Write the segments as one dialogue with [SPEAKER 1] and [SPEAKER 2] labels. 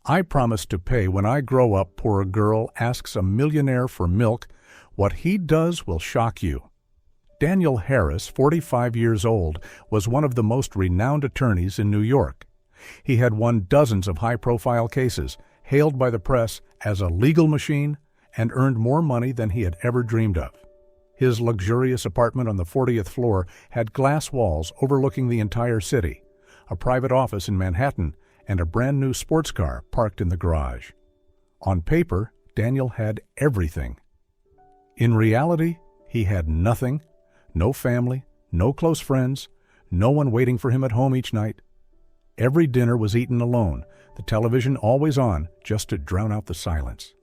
[SPEAKER 1] I promise to pay when I grow up, poor girl asks a millionaire for milk. What he does will shock you. Daniel Harris, 45 years old, was one of the most renowned attorneys in New York. He had won dozens of high-profile cases, hailed by the press as a legal machine, and earned more money than he had ever dreamed of. His luxurious apartment on the 40th floor had glass walls overlooking the entire city, a private office in Manhattan, and a brand-new sports car parked in the garage. On paper, Daniel had everything. In reality, he had nothing, no family, no close friends, no one waiting for him at home each night. Every dinner was eaten alone, the television always on just to drown out the silence.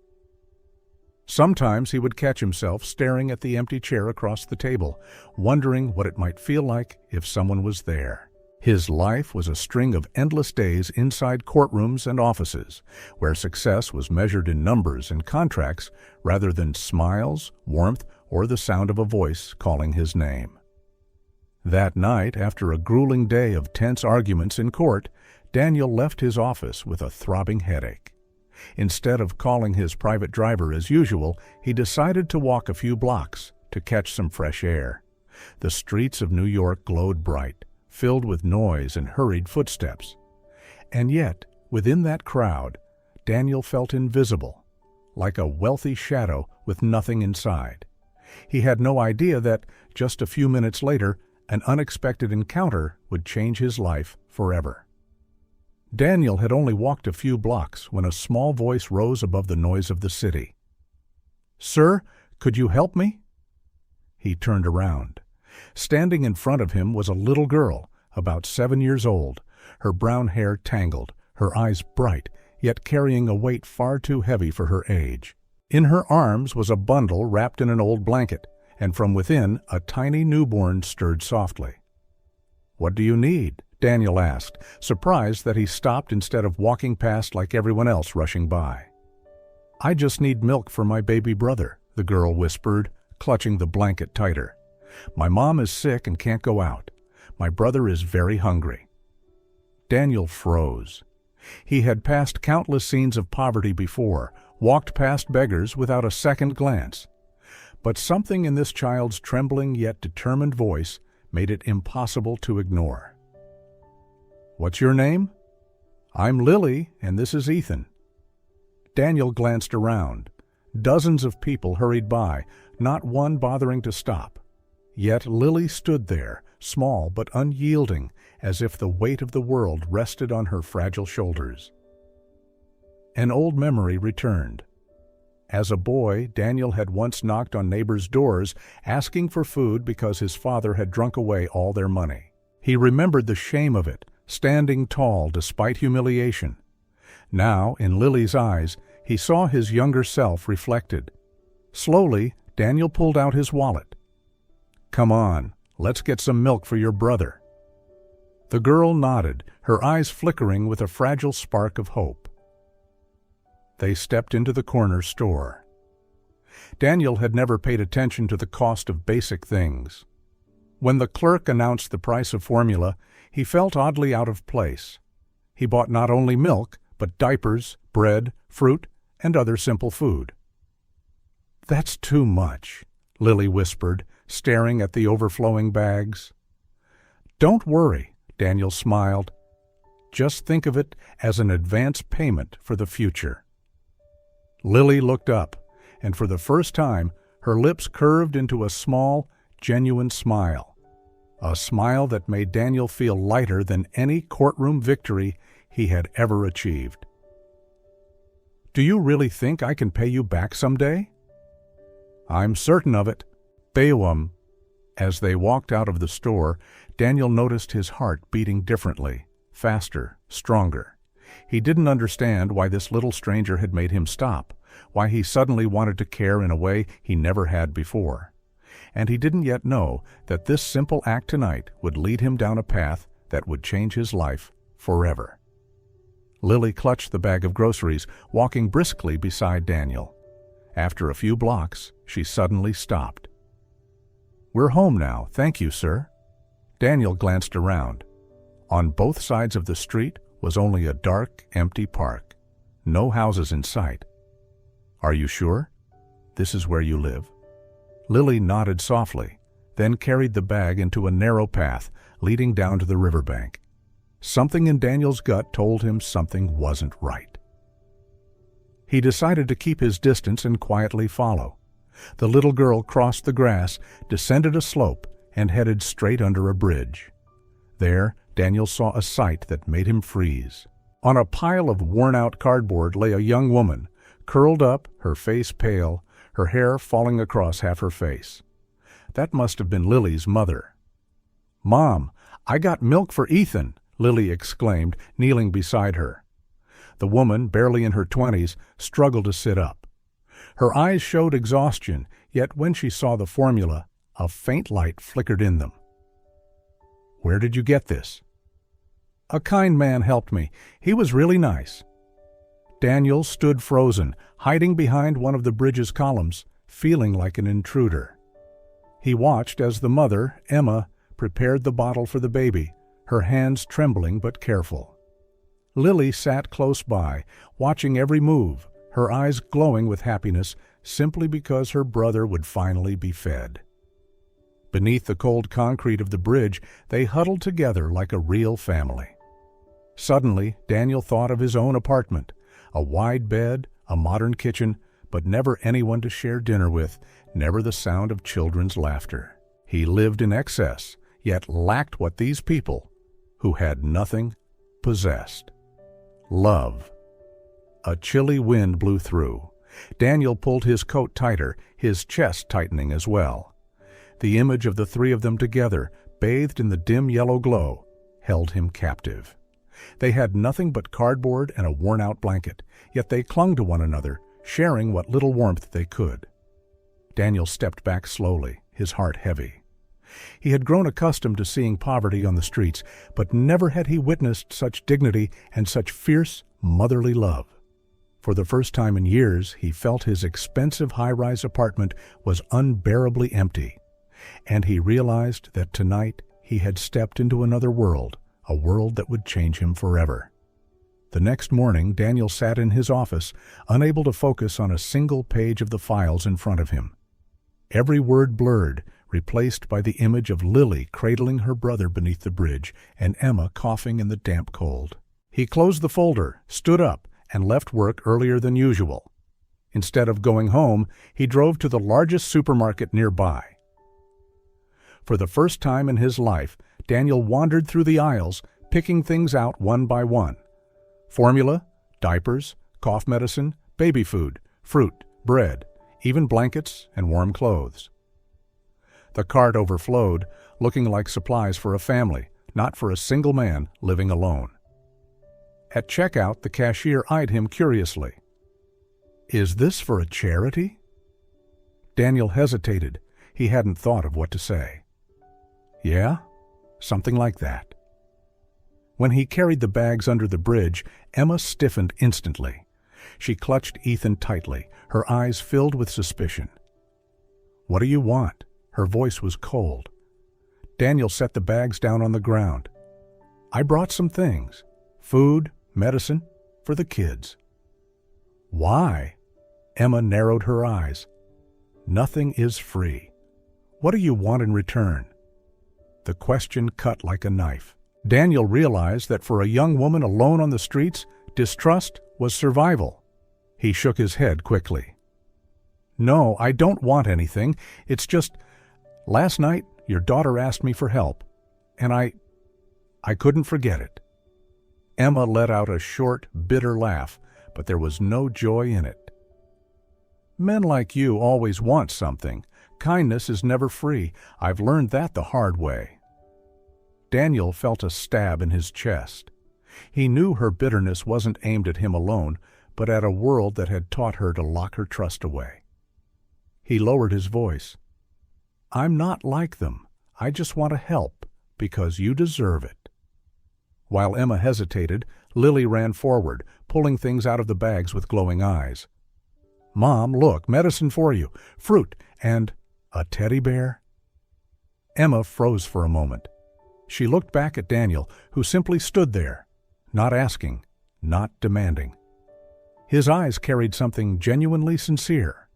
[SPEAKER 1] Sometimes he would catch himself staring at the empty chair across the table, wondering what it might feel like if someone was there. His life was a string of endless days inside courtrooms and offices, where success was measured in numbers and contracts rather than smiles, warmth, or the sound of a voice calling his name. That night, after a grueling day of tense arguments in court, Daniel left his office with a throbbing headache. Instead of calling his private driver as usual, he decided to walk a few blocks to catch some fresh air. The streets of New York glowed bright, filled with noise and hurried footsteps. And yet, within that crowd, Daniel felt invisible, like a wealthy shadow with nothing inside. He had no idea that, just a few minutes later, an unexpected encounter would change his life forever. Daniel had only walked a few blocks when a small voice rose above the noise of the city. "Sir, could you help me?" He turned around. Standing in front of him was a little girl, about 7 years old, her brown hair tangled, her eyes bright, yet carrying a weight far too heavy for her age. In her arms was a bundle wrapped in an old blanket, and from within a tiny newborn stirred softly. "What do you need?" Daniel asked, surprised that he stopped instead of walking past like everyone else rushing by. "I just need milk for my baby brother," the girl whispered, clutching the blanket tighter. "My mom is sick and can't go out. My brother is very hungry." Daniel froze. He had passed countless scenes of poverty before, walked past beggars without a second glance. But something in this child's trembling yet determined voice made it impossible to ignore. "What's your name?" "I'm Lily, and this is Ethan." Daniel glanced around. Dozens of people hurried by, not one bothering to stop. Yet Lily stood there, small but unyielding, as if the weight of the world rested on her fragile shoulders. An old memory returned. As a boy, Daniel had once knocked on neighbors' doors, asking for food because his father had drunk away all their money. He remembered the shame of it, standing tall despite humiliation. Now, in Lily's eyes, he saw his younger self reflected. Slowly, Daniel pulled out his wallet. "Come on, let's get some milk for your brother." The girl nodded, her eyes flickering with a fragile spark of hope. They stepped into the corner store. Daniel had never paid attention to the cost of basic things. When the clerk announced the price of formula, he felt oddly out of place. He bought not only milk, but diapers, bread, fruit, and other simple food. "That's too much," Lily whispered, staring at the overflowing bags. "Don't worry," Daniel smiled. "Just think of it as an advance payment for the future." Lily looked up, and for the first time, her lips curved into a small, genuine smile. A smile that made Daniel feel lighter than any courtroom victory he had ever achieved. "Do you really think I can pay you back someday?" "I'm certain of it." Bewum. As they walked out of the store, Daniel noticed his heart beating differently, faster, stronger. He didn't understand why this little stranger had made him stop, why he suddenly wanted to care in a way he never had before. And he didn't yet know that this simple act tonight would lead him down a path that would change his life forever. Lily clutched the bag of groceries, walking briskly beside Daniel. After a few blocks, she suddenly stopped. "We're home now, thank you, sir." Daniel glanced around. On both sides of the street was only a dark, empty park. No houses in sight. Are you sure? This is where you live? Lily nodded softly, then carried the bag into a narrow path leading down to the riverbank. Something in Daniel's gut told him something wasn't right. He decided to keep his distance and quietly follow. The little girl crossed the grass, descended a slope, and headed straight under a bridge. There, Daniel saw a sight that made him freeze. On a pile of worn-out cardboard lay a young woman, curled up, her face pale, her hair falling across half her face. That must have been Lily's mother. "Mom, I got milk for Ethan," Lily exclaimed, kneeling beside her. The woman, barely in her 20s, struggled to sit up. Her eyes showed exhaustion, yet when she saw the formula, a faint light flickered in them. "Where did you get this?" "A kind man helped me. He was really nice." Daniel stood frozen, hiding behind one of the bridge's columns, feeling like an intruder. He watched as the mother, Emma, prepared the bottle for the baby, her hands trembling but careful. Lily sat close by, watching every move, her eyes glowing with happiness simply because her brother would finally be fed. Beneath the cold concrete of the bridge, they huddled together like a real family. Suddenly, Daniel thought of his own apartment, a wide bed, a modern kitchen, but never anyone to share dinner with, never the sound of children's laughter. He lived in excess, yet lacked what these people, who had nothing, possessed: love. A chilly wind blew through. Daniel pulled his coat tighter, his chest tightening as well. The image of the three of them together, bathed in the dim yellow glow, held him captive. They had nothing but cardboard and a worn-out blanket, yet they clung to one another, sharing what little warmth they could. Daniel stepped back slowly, his heart heavy. He had grown accustomed to seeing poverty on the streets, but never had he witnessed such dignity and such fierce, motherly love. For the first time in years, he felt his expensive high-rise apartment was unbearably empty, and he realized that tonight he had stepped into another world, a world that would change him forever. The next morning, Daniel sat in his office, unable to focus on a single page of the files in front of him. Every word blurred, replaced by the image of Lily cradling her brother beneath the bridge and Emma coughing in the damp cold. He closed the folder, stood up, and left work earlier than usual. Instead of going home, he drove to the largest supermarket nearby. For the first time in his life, Daniel wandered through the aisles, picking things out one by one. Formula, diapers, cough medicine, baby food, fruit, bread, even blankets and warm clothes. The cart overflowed, looking like supplies for a family, not for a single man living alone. At checkout, the cashier eyed him curiously. "Is this for a charity?" Daniel hesitated. He hadn't thought of what to say. "Yeah, something like that." When he carried the bags under the bridge, Emma stiffened instantly. She clutched Ethan tightly, her eyes filled with suspicion. "What do you want?" Her voice was cold. Daniel set the bags down on the ground. "I brought some things. Food, medicine, for the kids." "Why?" Emma narrowed her eyes. "Nothing is free. What do you want in return?" The question cut like a knife. Daniel realized that for a young woman alone on the streets, distrust was survival. He shook his head quickly. "No, I don't want anything. It's just, last night your daughter asked me for help, and I couldn't forget it." Emma let out a short, bitter laugh, but there was no joy in it. "Men like you always want something. Kindness is never free. I've learned that the hard way." Daniel felt a stab in his chest. He knew her bitterness wasn't aimed at him alone, but at a world that had taught her to lock her trust away. He lowered his voice. "I'm not like them. I just want to help, because you deserve it." While Emma hesitated, Lily ran forward, pulling things out of the bags with glowing eyes. "Mom, look, medicine for you, fruit, and a teddy bear." Emma froze for a moment. She looked back at Daniel, who simply stood there, not asking, not demanding. His eyes carried something genuinely sincere.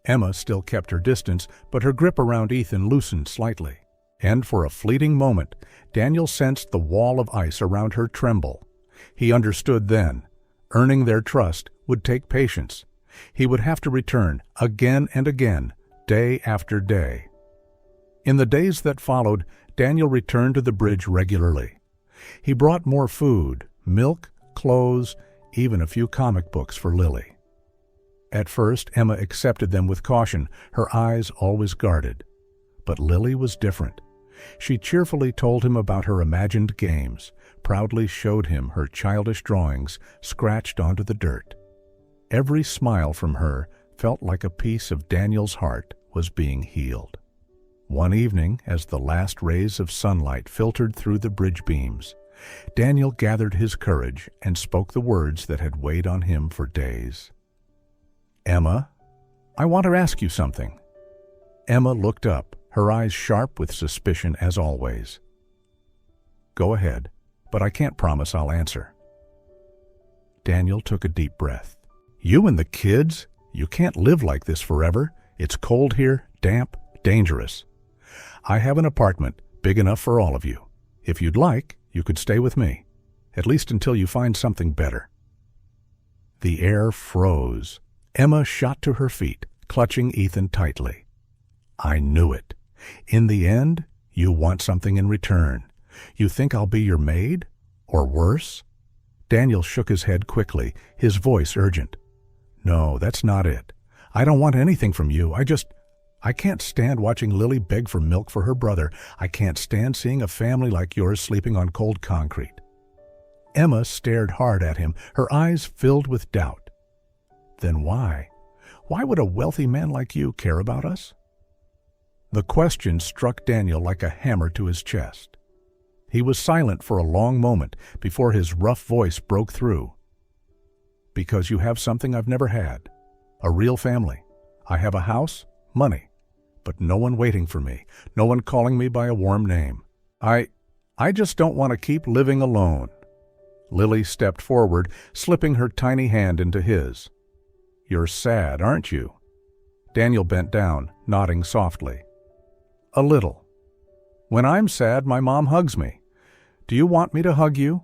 [SPEAKER 1] Emma still kept her distance, but her grip around Ethan loosened slightly. And for a fleeting moment, Daniel sensed the wall of ice around her tremble. He understood then. Earning their trust would take patience. He would have to return again and again, day after day. In the days that followed, Daniel returned to the bridge regularly. He brought more food, milk, clothes, even a few comic books for Lily. At first, Emma accepted them with caution, her eyes always guarded. But Lily was different. She cheerfully told him about her imagined games, proudly showed him her childish drawings scratched onto the dirt. Every smile from her felt like a piece of Daniel's heart was being healed. One evening, as the last rays of sunlight filtered through the bridge beams, Daniel gathered his courage and spoke the words that had weighed on him for days. "Emma, I want to ask you something." Emma looked up, her eyes sharp with suspicion as always. "Go ahead, but I can't promise I'll answer." Daniel took a deep breath. "You and the kids? You can't live like this forever. It's cold here, damp, dangerous. I have an apartment big enough for all of you. If you'd like, you could stay with me, at least until you find something better." The air froze. Emma shot to her feet, clutching Ethan tightly. "I knew it. In the end, you want something in return. You think I'll be your maid? Or worse?" Daniel shook his head quickly, his voice urgent. "No, that's not it. I don't want anything from you. I can't stand watching Lily beg for milk for her brother. I can't stand seeing a family like yours sleeping on cold concrete." Emma stared hard at him, her eyes filled with doubt. "Then why? Why would a wealthy man like you care about us?" The question struck Daniel like a hammer to his chest. He was silent for a long moment before his rough voice broke through. "Because you have something I've never had. A real family. I have a house, money, but no one waiting for me, no one calling me by a warm name. I just don't want to keep living alone." Lily stepped forward, slipping her tiny hand into his. "You're sad, aren't you?" Daniel bent down, nodding softly. "A little. When I'm sad, my mom hugs me. Do you want me to hug you?"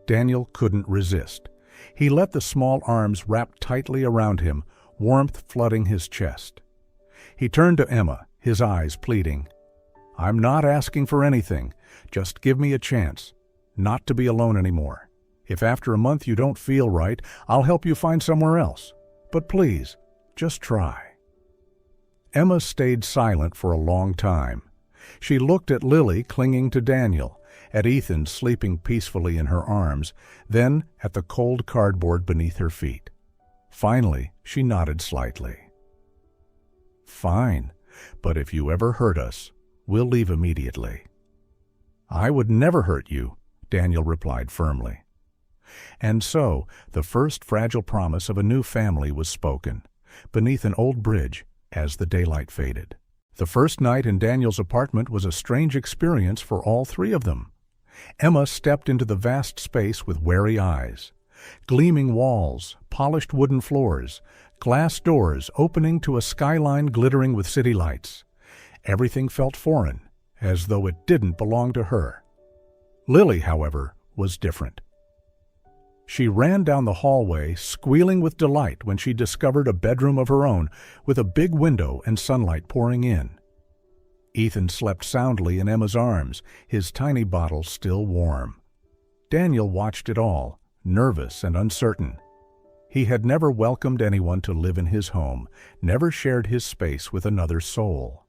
[SPEAKER 1] Daniel couldn't resist. He let the small arms wrap tightly around him, warmth flooding his chest. He turned to Emma, his eyes pleading. "I'm not asking for anything. Just give me a chance. Not to be alone anymore. If after a month you don't feel right, I'll help you find somewhere else. But please, just try." Emma stayed silent for a long time. She looked at Lily clinging to Daniel, at Ethan sleeping peacefully in her arms, then at the cold cardboard beneath her feet. Finally, she nodded slightly. "Fine, but if you ever hurt us, we'll leave immediately." "I would never hurt you," Daniel replied firmly. And so, the first fragile promise of a new family was spoken, beneath an old bridge, as the daylight faded. The first night in Daniel's apartment was a strange experience for all three of them. Emma stepped into the vast space with wary eyes. Gleaming walls, polished wooden floors, glass doors opening to a skyline glittering with city lights. Everything felt foreign, as though it didn't belong to her. Lily, however, was different. She ran down the hallway, squealing with delight when she discovered a bedroom of her own, with a big window and sunlight pouring in. Ethan slept soundly in Emma's arms, his tiny bottle still warm. Daniel watched it all, nervous and uncertain. He had never welcomed anyone to live in his home, never shared his space with another soul.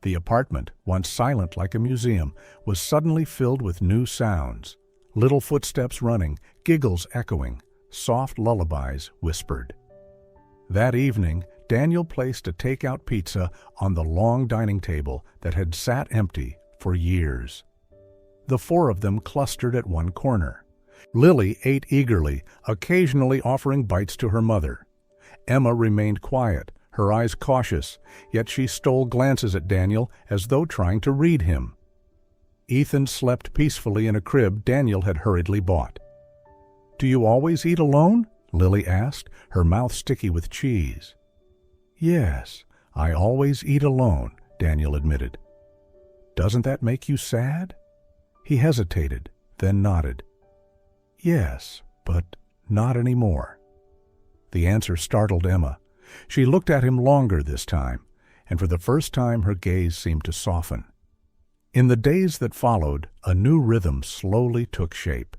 [SPEAKER 1] The apartment, once silent like a museum, was suddenly filled with new sounds. Little footsteps running, giggles echoing, soft lullabies whispered. That evening, Daniel placed a takeout pizza on the long dining table that had sat empty for years. The four of them clustered at one corner. Lily ate eagerly, occasionally offering bites to her mother. Emma remained quiet, her eyes cautious, yet she stole glances at Daniel as though trying to read him. Ethan slept peacefully in a crib Daniel had hurriedly bought. "Do you always eat alone?" Lily asked, her mouth sticky with cheese. Yes, I always eat alone, Daniel admitted. Doesn't that make you sad? He hesitated, then nodded. Yes, but not anymore. The answer startled Emma. She looked at him longer this time, and for the first time her gaze seemed to soften. In the days that followed, a new rhythm slowly took shape.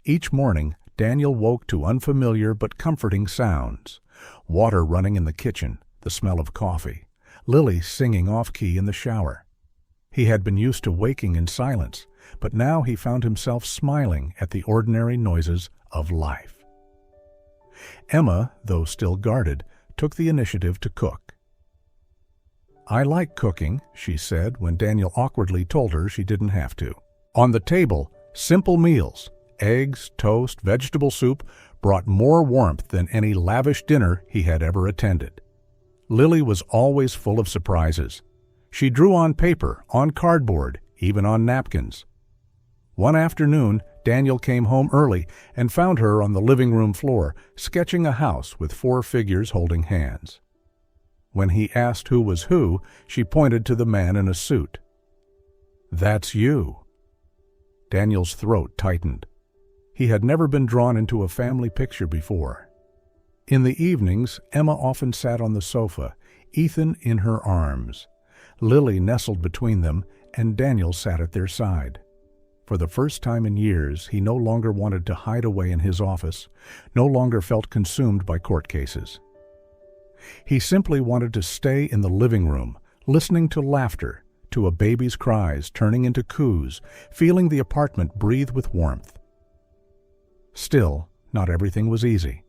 [SPEAKER 1] Each morning, Daniel woke to unfamiliar but comforting sounds. Water running in the kitchen, the smell of coffee, Lily singing off-key in the shower. He had been used to waking in silence, but now he found himself smiling at the ordinary noises of life. Emma, though still guarded, took the initiative to cook. I like cooking, she said when Daniel awkwardly told her she didn't have to. On the table, simple meals, eggs, toast, vegetable soup, brought more warmth than any lavish dinner he had ever attended. Lily was always full of surprises. She drew on paper, on cardboard, even on napkins. One afternoon, Daniel came home early and found her on the living room floor, sketching a house with 4 figures holding hands. When he asked who was who, she pointed to the man in a suit. That's you. Daniel's throat tightened. He had never been drawn into a family picture before. In the evenings, Emma often sat on the sofa, Ethan in her arms. Lily nestled between them, and Daniel sat at their side. For the first time in years, he no longer wanted to hide away in his office, no longer felt consumed by court cases. He simply wanted to stay in the living room, listening to laughter, to a baby's cries turning into coos, feeling the apartment breathe with warmth. Still, not everything was easy.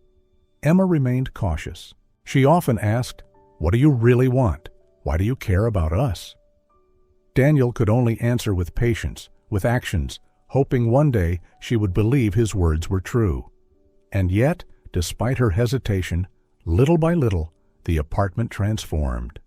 [SPEAKER 1] Emma remained cautious. She often asked, "What do you really want? Why do you care about us?" Daniel could only answer with patience, with actions, hoping one day she would believe his words were true. And yet, despite her hesitation, little by little, the apartment transformed.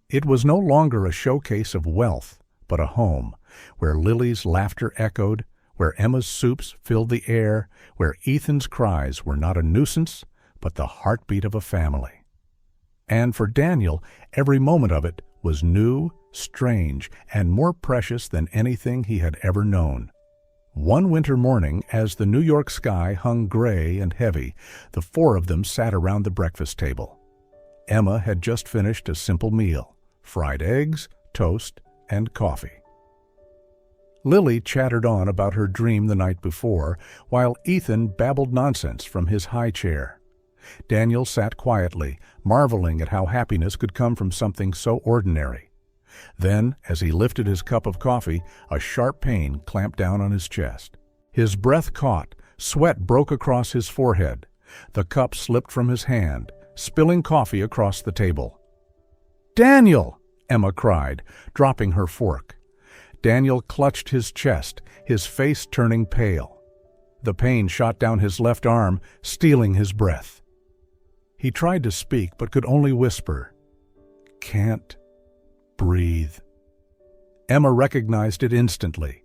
[SPEAKER 1] It was no longer a showcase of wealth, but a home, where Lily's laughter echoed, where Emma's soups filled the air, where Ethan's cries were not a nuisance, but the heartbeat of a family. And for Daniel, every moment of it was new, strange, and more precious than anything he had ever known. One winter morning, as the New York sky hung gray and heavy, the 4 of them sat around the breakfast table. Emma had just finished a simple meal, fried eggs, toast, and coffee. Lily chattered on about her dream the night before, while Ethan babbled nonsense from his high chair. Daniel sat quietly, marveling at how happiness could come from something so ordinary. Then, as he lifted his cup of coffee, a sharp pain clamped down on his chest. His breath caught, sweat broke across his forehead. The cup slipped from his hand, spilling coffee across the table. "Daniel!" Emma cried, dropping her fork. Daniel clutched his chest, his face turning pale. The pain shot down his left arm, stealing his breath. He tried to speak, but could only whisper, "Can't breathe." Emma recognized it instantly.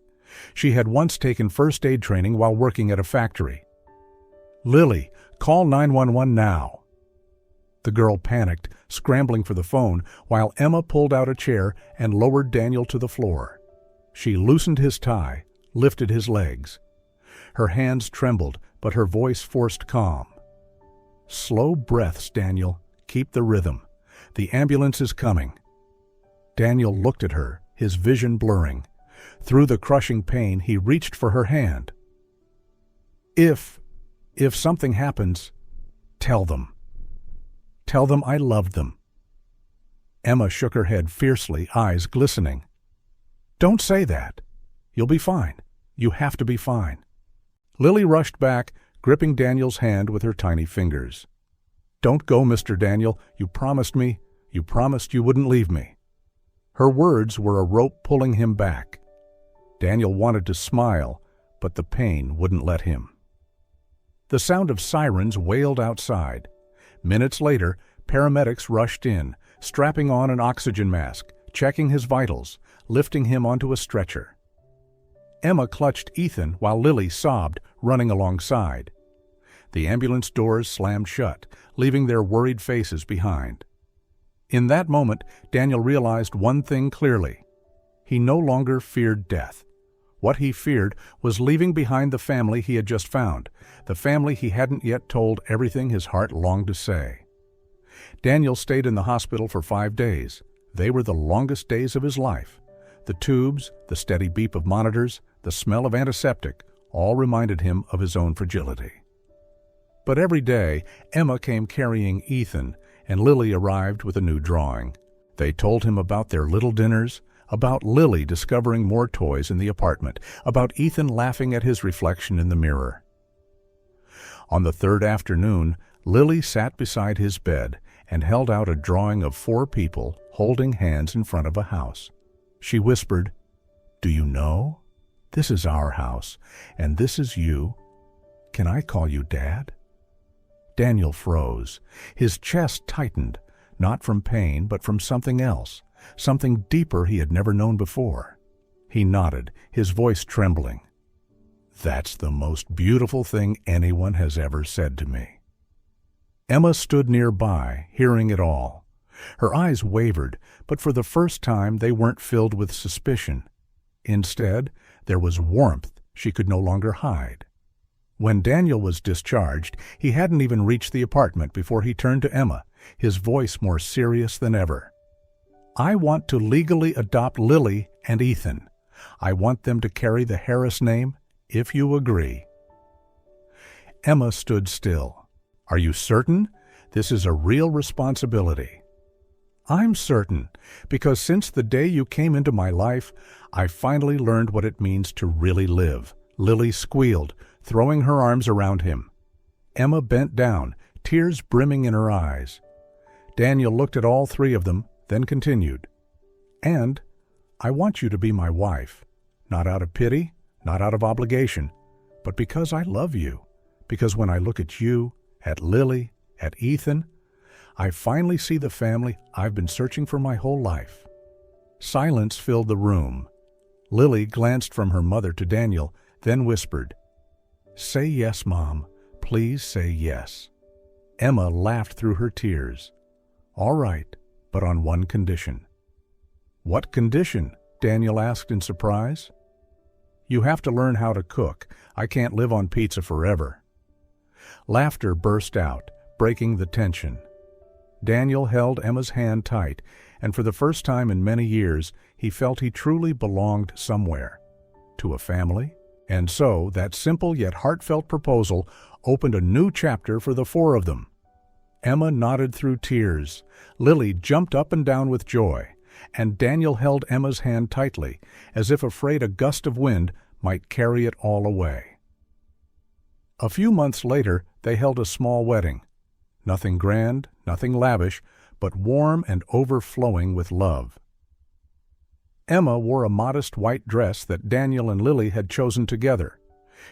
[SPEAKER 1] She had once taken first aid training while working at a factory. "Lily, call 911 now." The girl panicked, scrambling for the phone, while Emma pulled out a chair and lowered Daniel to the floor. She loosened his tie, lifted his legs. Her hands trembled, but her voice forced calm. "Slow breaths, Daniel. Keep the rhythm. The ambulance is coming." Daniel looked at her, his vision blurring. Through the crushing pain, he reached for her hand. If something happens, tell them. Tell them I loved them." Emma shook her head fiercely, eyes glistening. "Don't say that. You'll be fine. You have to be fine." Lily rushed back, gripping Daniel's hand with her tiny fingers. "Don't go, Mr. Daniel. You promised me. You promised you wouldn't leave me." Her words were a rope pulling him back. Daniel wanted to smile, but the pain wouldn't let him. The sound of sirens wailed outside. Minutes later, paramedics rushed in, strapping on an oxygen mask, checking his vitals, lifting him onto a stretcher. Emma clutched Ethan while Lily sobbed, running alongside. The ambulance doors slammed shut, leaving their worried faces behind. In that moment, Daniel realized one thing clearly. He no longer feared death. What he feared was leaving behind the family he had just found, the family he hadn't yet told everything his heart longed to say. Daniel stayed in the hospital for 5 days. They were the longest days of his life. The tubes, the steady beep of monitors, the smell of antiseptic, all reminded him of his own fragility. But every day, Emma came carrying Ethan, and Lily arrived with a new drawing. They told him about their little dinners, about Lily discovering more toys in the apartment, about Ethan laughing at his reflection in the mirror. On the third afternoon, Lily sat beside his bed and held out a drawing of 4 people holding hands in front of a house. She whispered, "Do you know? This is our house, and this is you. Can I call you Dad?" Daniel froze. His chest tightened, not from pain, but from something else, something deeper he had never known before. He nodded, his voice trembling. "That's the most beautiful thing anyone has ever said to me." Emma stood nearby, hearing it all. Her eyes wavered, but for the first time they weren't filled with suspicion. Instead, there was warmth she could no longer hide. When Daniel was discharged, he hadn't even reached the apartment before he turned to Emma, his voice more serious than ever. "I want to legally adopt Lily and Ethan. I want them to carry the Harris name, if you agree." Emma stood still. "Are you certain? This is a real responsibility." "I'm certain, because since the day you came into my life, I finally learned what it means to really live," Lily squealed, throwing her arms around him. Emma bent down, tears brimming in her eyes. Daniel looked at all 3 of them, then continued, "And I want you to be my wife, not out of pity, not out of obligation, but because I love you, because when I look at you, at Lily, at Ethan, I finally see the family I've been searching for my whole life." Silence filled the room. Lily glanced from her mother to Daniel, then whispered, "Say yes, Mom. Please say yes." Emma laughed through her tears. "All right, but on one condition." "What condition?" Daniel asked in surprise. "You have to learn how to cook. I can't live on pizza forever." Laughter burst out, breaking the tension. Daniel held Emma's hand tight, and for the first time in many years, he felt he truly belonged somewhere. To a family. And so, that simple yet heartfelt proposal opened a new chapter for the 4 of them. Emma nodded through tears. Lily jumped up and down with joy, and Daniel held Emma's hand tightly, as if afraid a gust of wind might carry it all away. A few months later, they held a small wedding. Nothing grand, nothing lavish, but warm and overflowing with love. Emma wore a modest white dress that Daniel and Lily had chosen together.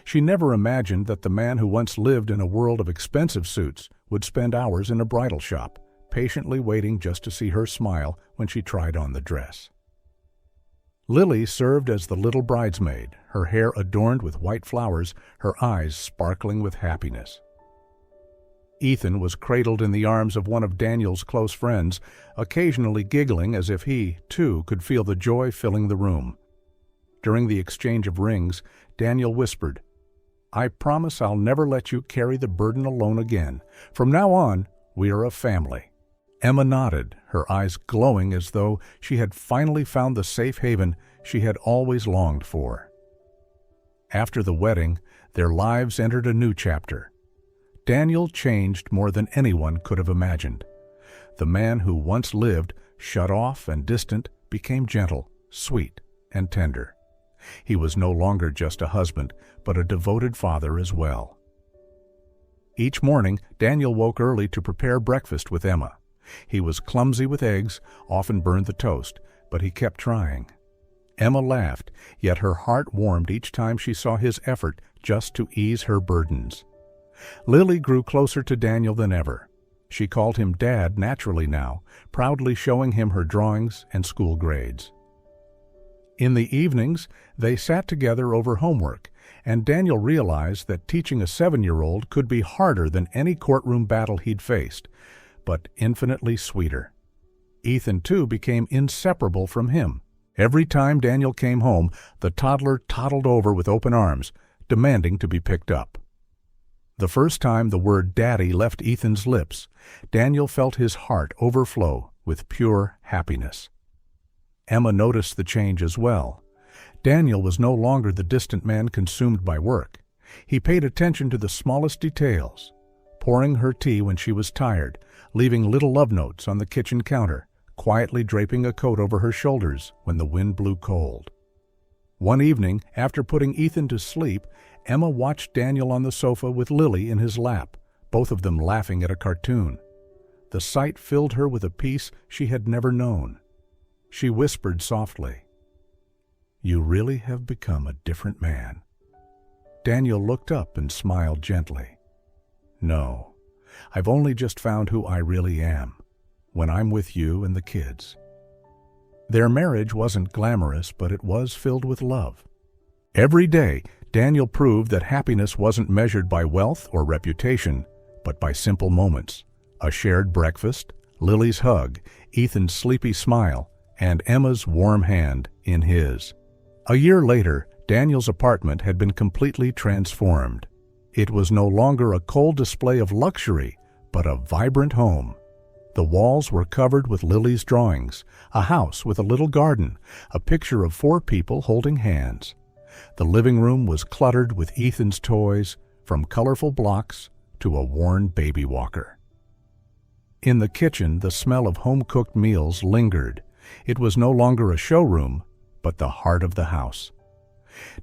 [SPEAKER 1] She never imagined that the man who once lived in a world of expensive suits would spend hours in a bridal shop, patiently waiting just to see her smile when she tried on the dress. Lily served as the little bridesmaid, her hair adorned with white flowers, her eyes sparkling with happiness. Ethan was cradled in the arms of one of Daniel's close friends, occasionally giggling as if he, too, could feel the joy filling the room. During the exchange of rings, Daniel whispered, "I promise I'll never let you carry the burden alone again. From now on, we are a family." Emma nodded, her eyes glowing as though she had finally found the safe haven she had always longed for. After the wedding, their lives entered a new chapter. Daniel changed more than anyone could have imagined. The man who once lived, shut off and distant, became gentle, sweet, and tender. He was no longer just a husband, but a devoted father as well. Each morning, Daniel woke early to prepare breakfast with Emma. He was clumsy with eggs, often burned the toast, but he kept trying. Emma laughed, yet her heart warmed each time she saw his effort just to ease her burdens. Lily grew closer to Daniel than ever. She called him Dad naturally now, proudly showing him her drawings and school grades. In the evenings, they sat together over homework, and Daniel realized that teaching a 7-year-old could be harder than any courtroom battle he'd faced, but infinitely sweeter. Ethan, too, became inseparable from him. Every time Daniel came home, the toddler toddled over with open arms, demanding to be picked up. The first time the word "Daddy" left Ethan's lips, Daniel felt his heart overflow with pure happiness. Emma noticed the change as well. Daniel was no longer the distant man consumed by work. He paid attention to the smallest details, pouring her tea when she was tired, leaving little love notes on the kitchen counter, quietly draping a coat over her shoulders when the wind blew cold. One evening, after putting Ethan to sleep, Emma watched Daniel on the sofa with Lily in his lap, both of them laughing at a cartoon. The sight filled her with a peace she had never known. She whispered softly, "You really have become a different man." Daniel looked up and smiled gently. "No, I've only just found who I really am, when I'm with you and the kids." Their marriage wasn't glamorous, but it was filled with love. Every day, Daniel proved that happiness wasn't measured by wealth or reputation, but by simple moments: a shared breakfast, Lily's hug, Ethan's sleepy smile, and Emma's warm hand in his. A year later, Daniel's apartment had been completely transformed. It was no longer a cold display of luxury, but a vibrant home. The walls were covered with Lily's drawings, a house with a little garden, a picture of 4 people holding hands. The living room was cluttered with Ethan's toys, from colorful blocks to a worn baby walker. In the kitchen, the smell of home-cooked meals lingered. It was no longer a showroom, but the heart of the house.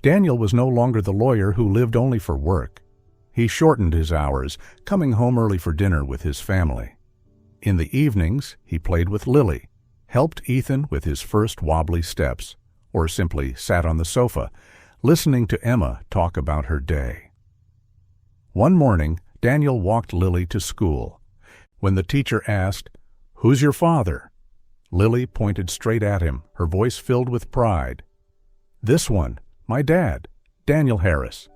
[SPEAKER 1] Daniel was no longer the lawyer who lived only for work. He shortened his hours, coming home early for dinner with his family. In the evenings, he played with Lily, helped Ethan with his first wobbly steps, or simply sat on the sofa, listening to Emma talk about her day. One morning, Daniel walked Lily to school. When the teacher asked, "Who's your father?" Lily pointed straight at him, her voice filled with pride. "This one, my dad, Daniel Harris."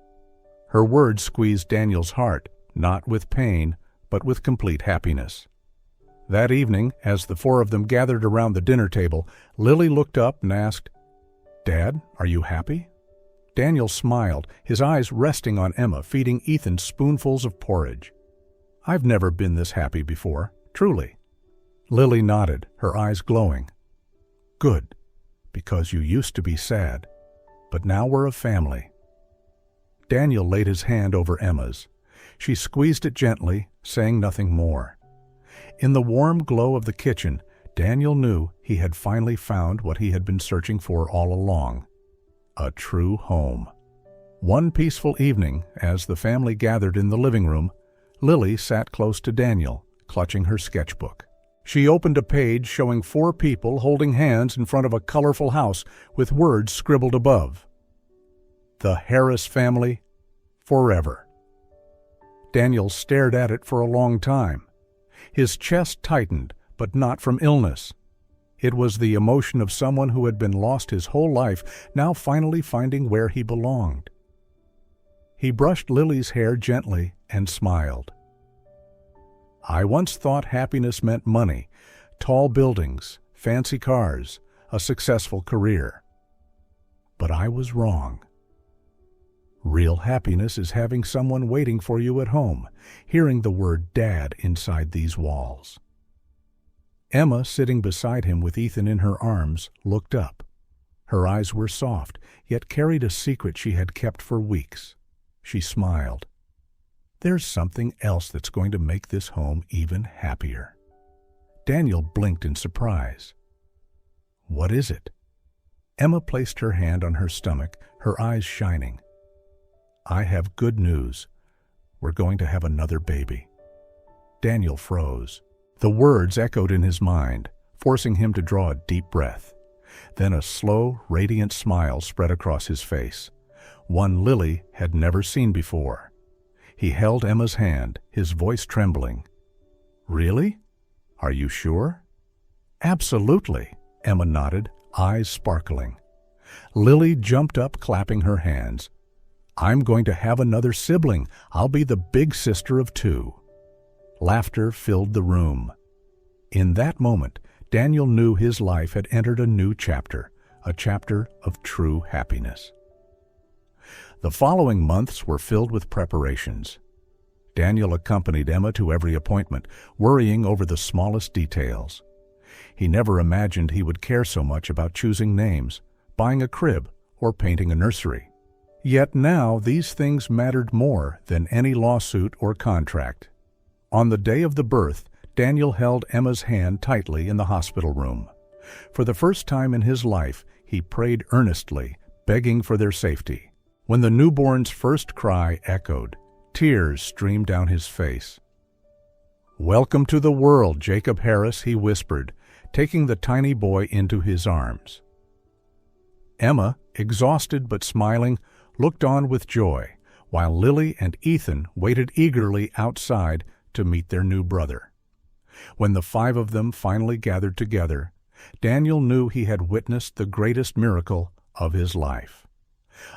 [SPEAKER 1] Her words squeezed Daniel's heart, not with pain, but with complete happiness. That evening, as the 4 of them gathered around the dinner table, Lily looked up and asked, "Dad, are you happy?" Daniel smiled, his eyes resting on Emma feeding Ethan spoonfuls of porridge. "I've never been this happy before, truly." Lily nodded, her eyes glowing. "Good, because you used to be sad, but now we're a family." Daniel laid his hand over Emma's. She squeezed it gently, saying nothing more. In the warm glow of the kitchen, Daniel knew he had finally found what he had been searching for all along: a true home. One peaceful evening, as the family gathered in the living room, Lily sat close to Daniel, clutching her sketchbook. She opened a page showing 4 people holding hands in front of a colorful house with words scribbled above. "The Harris family, forever." Daniel stared at it for a long time. His chest tightened, but not from illness. It was the emotion of someone who had been lost his whole life, now finally finding where he belonged. He brushed Lily's hair gently and smiled. "I once thought happiness meant money, tall buildings, fancy cars, a successful career. But I was wrong. Real happiness is having someone waiting for you at home, hearing the word Dad inside these walls." Emma, sitting beside him with Ethan in her arms, looked up. Her eyes were soft, yet carried a secret she had kept for weeks. She smiled. "There's something else that's going to make this home even happier." Daniel blinked in surprise. "What is it?" Emma placed her hand on her stomach, her eyes shining. "I have good news. We're going to have another baby." Daniel froze. The words echoed in his mind, forcing him to draw a deep breath. Then a slow, radiant smile spread across his face, one Lily had never seen before. He held Emma's hand, his voice trembling. "Really? Are you sure?" "Absolutely," Emma nodded, eyes sparkling. Lily jumped up, clapping her hands. I'm going to have another sibling. I'll be the big sister of two." Laughter filled the room. In that moment, Daniel knew his life had entered a new chapter, a chapter of true happiness. The following months were filled with preparations. Daniel accompanied Emma to every appointment, worrying over the smallest details. He never imagined he would care so much about choosing names, buying a crib, or painting a nursery. Yet now these things mattered more than any lawsuit or contract. On the day of the birth, Daniel held Emma's hand tightly in the hospital room. For the first time in his life, he prayed earnestly, begging for their safety. When the newborn's first cry echoed, tears streamed down his face. "Welcome to the world, Jacob Harris," he whispered, taking the tiny boy into his arms. Emma, exhausted but smiling, looked on with joy, while Lily and Ethan waited eagerly outside to meet their new brother. When the five of them finally gathered together, Daniel knew he had witnessed the greatest miracle of his life.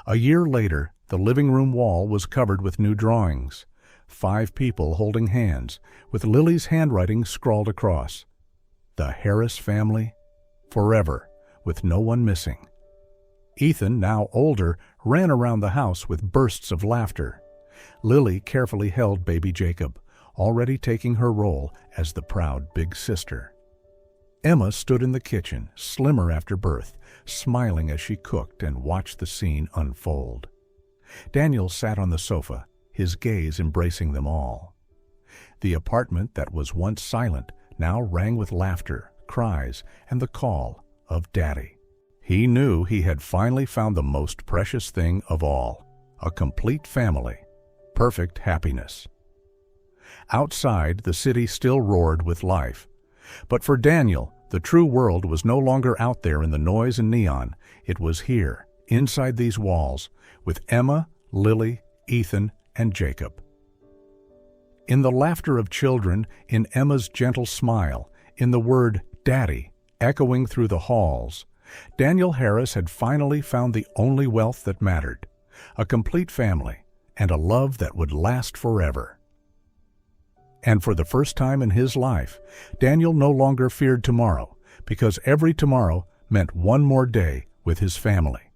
[SPEAKER 1] A year later, the living room wall was covered with new drawings, 5 people holding hands, with Lily's handwriting scrawled across. The Harris family, forever, with no one missing. Ethan, now older, ran around the house with bursts of laughter. Lily carefully held baby Jacob, already taking her role as the proud big sister. Emma stood in the kitchen, slimmer after birth, smiling as she cooked and watched the scene unfold. Daniel sat on the sofa, his gaze embracing them all. The apartment that was once silent now rang with laughter, cries, and the call of Daddy. He knew he had finally found the most precious thing of all, a complete family, perfect happiness. Outside, the city still roared with life. But for Daniel, the true world was no longer out there in the noise and neon. It was here, inside these walls, with Emma, Lily, Ethan, and Jacob. In the laughter of children, in Emma's gentle smile, in the word Daddy echoing through the halls, Daniel Harris had finally found the only wealth that mattered, a complete family, and a love that would last forever. And for the first time in his life, Daniel no longer feared tomorrow, because every tomorrow meant one more day with his family.